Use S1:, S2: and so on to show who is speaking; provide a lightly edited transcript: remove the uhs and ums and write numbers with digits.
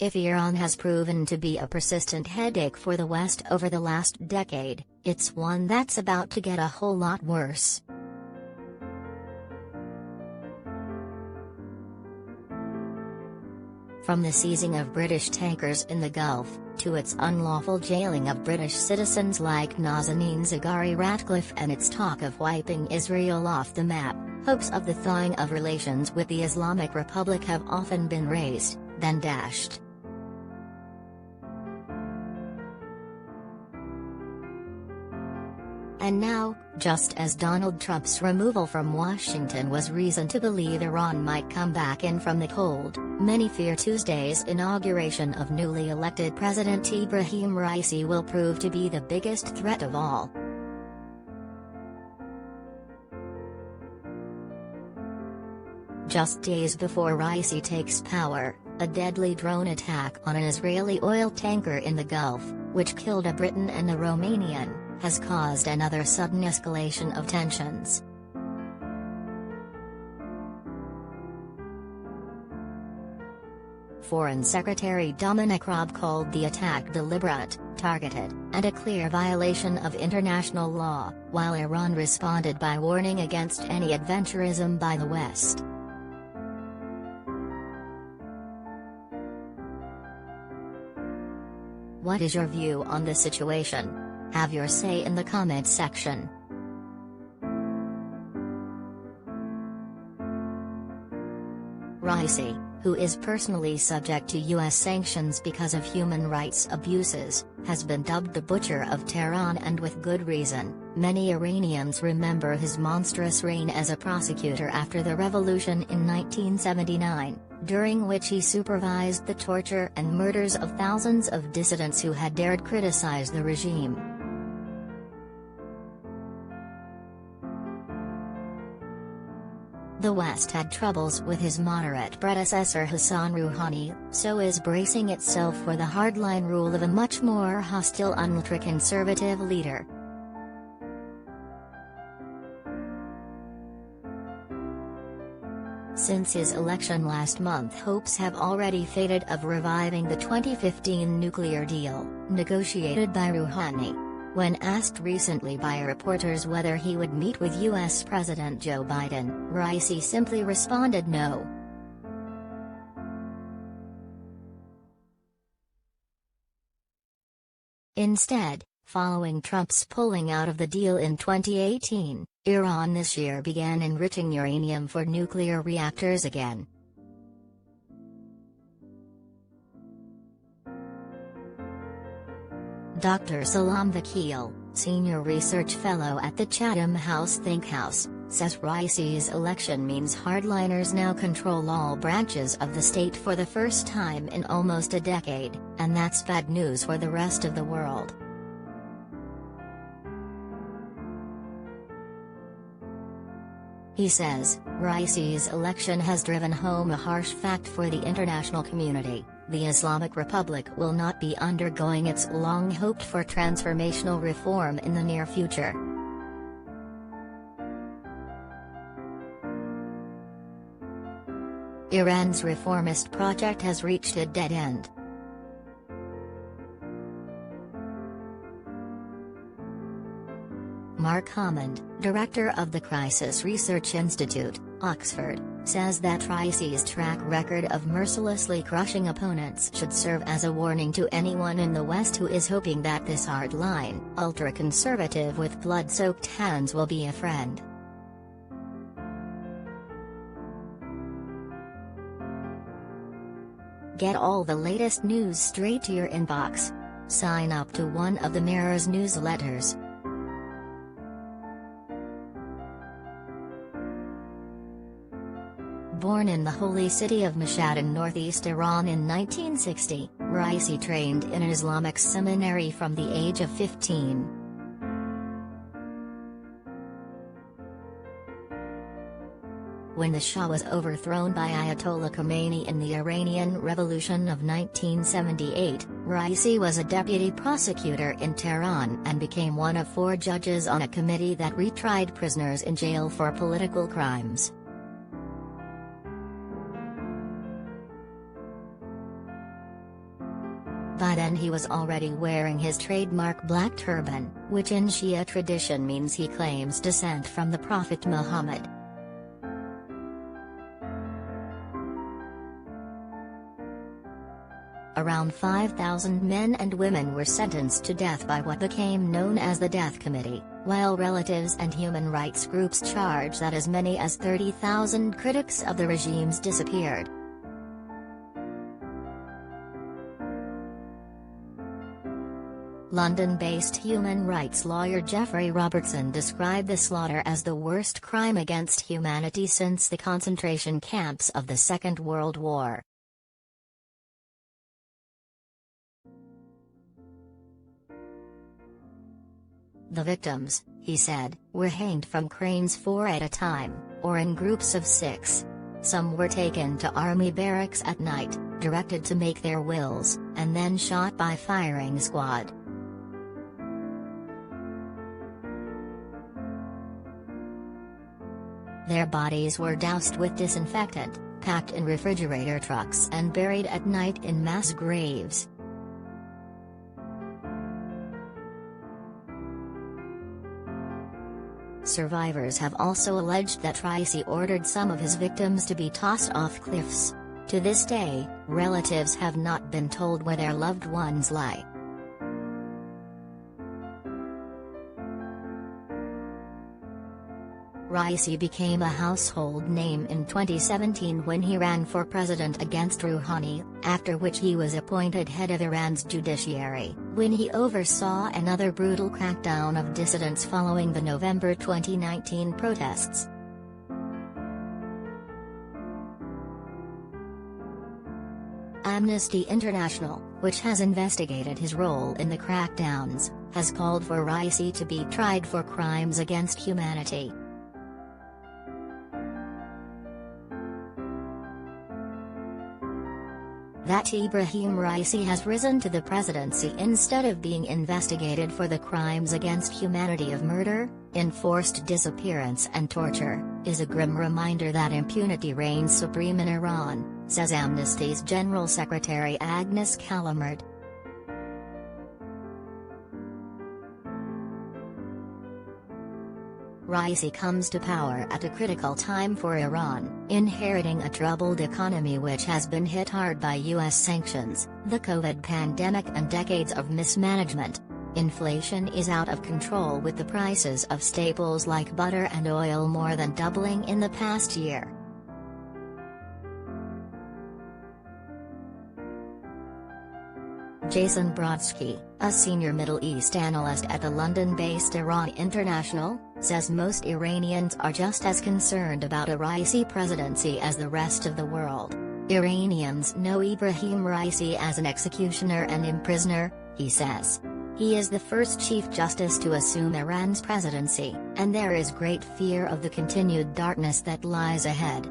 S1: If Iran has proven to be a persistent headache for the West over the last decade, it's one that's about to get a whole lot worse. From the seizing of British tankers in the Gulf, to its unlawful jailing of British citizens like Nazanin Zaghari-Ratcliffe and its talk of wiping Israel off the map, hopes of the thawing of relations with the Islamic Republic have often been raised, then dashed. And now, just as Donald Trump's removal from Washington was reason to believe Iran might come back in from the cold, many fear Tuesday's inauguration of newly elected President Ibrahim Raisi will prove to be the biggest threat of all. Just days before Raisi takes power, a deadly drone attack on an Israeli oil tanker in the Gulf, which killed a Briton and a Romanian, has caused another sudden escalation of tensions. Foreign Secretary Dominic Raab called the attack deliberate, targeted, and a clear violation of international law, while Iran responded by warning against any adventurism by the West. What is your view on the situation? Have your say in the comments section. Raisi, who is personally subject to U.S. sanctions because of human rights abuses, has been dubbed the Butcher of Tehran, and with good reason. Many Iranians remember his monstrous reign as a prosecutor after the revolution in 1979, during which he supervised the torture and murders of thousands of dissidents who had dared criticize the regime. The West had troubles with his moderate predecessor Hassan Rouhani, so is bracing itself for the hardline rule of a much more hostile ultra-conservative leader. Since his election last month, hopes have already faded of reviving the 2015 nuclear deal, negotiated by Rouhani. When asked recently by reporters whether he would meet with U.S. President Joe Biden, Raisi simply responded no. Instead, following Trump's pulling out of the deal in 2018, Iran this year began enriching uranium for nuclear reactors again. Dr. Salam Vakil, senior research fellow at the Chatham House Think House, says Raisi's election means hardliners now control all branches of the state for the first time in almost a decade, and that's bad news for the rest of the world. He says, Raisi's election has driven home a harsh fact for the international community: the Islamic Republic will not be undergoing its long-hoped-for transformational reform in the near future. Iran's reformist project has reached a dead end. Mark Hammond, director of the Crisis Research Institute, Oxford, says that Raisi's track record of mercilessly crushing opponents should serve as a warning to anyone in the West who is hoping that this hardline, ultra-conservative with blood-soaked hands will be a friend. Get all the latest news straight to your inbox. Sign up to one of the Mirror's newsletters. Born in the holy city of Mashhad in northeast Iran in 1960, Raisi trained in an Islamic seminary from the age of 15. When the Shah was overthrown by Ayatollah Khomeini in the Iranian Revolution of 1978, Raisi was a deputy prosecutor in Tehran and became one of 4 judges on a committee that retried prisoners in jail for political crimes. By then he was already wearing his trademark black turban, which in Shia tradition means he claims descent from the Prophet Muhammad. Around 5,000 men and women were sentenced to death by what became known as the Death Committee, while relatives and human rights groups charge that as many as 30,000 critics of the regimes disappeared. London-based human rights lawyer Geoffrey Robertson described the slaughter as the worst crime against humanity since the concentration camps of the Second World War. The victims, he said, were hanged from cranes 4 at a time, or in groups of 6. Some were taken to army barracks at night, directed to make their wills, and then shot by firing squad. Their bodies were doused with disinfectant, packed in refrigerator trucks and buried at night in mass graves. Survivors have also alleged that Raisi ordered some of his victims to be tossed off cliffs. To this day, relatives have not been told where their loved ones lie. Raisi became a household name in 2017 when he ran for president against Rouhani, after which he was appointed head of Iran's judiciary, when he oversaw another brutal crackdown of dissidents following the November 2019 protests. Amnesty International, which has investigated his role in the crackdowns, has called for Raisi to be tried for crimes against humanity. That Ibrahim Raisi has risen to the presidency instead of being investigated for the crimes against humanity of murder, enforced disappearance and torture, is a grim reminder that impunity reigns supreme in Iran, says Amnesty's General Secretary Agnes Callamard. Raisi comes to power at a critical time for Iran, inheriting a troubled economy which has been hit hard by U.S. sanctions, the COVID pandemic and decades of mismanagement. Inflation is out of control with the prices of staples like butter and oil more than doubling in the past year. Jason Brodsky, a senior Middle East analyst at the London-based Iran International, says most Iranians are just as concerned about a Raisi presidency as the rest of the world. Iranians know Ibrahim Raisi as an executioner and imprisoner, he says. He is the first Chief Justice to assume Iran's presidency, and there is great fear of the continued darkness that lies ahead.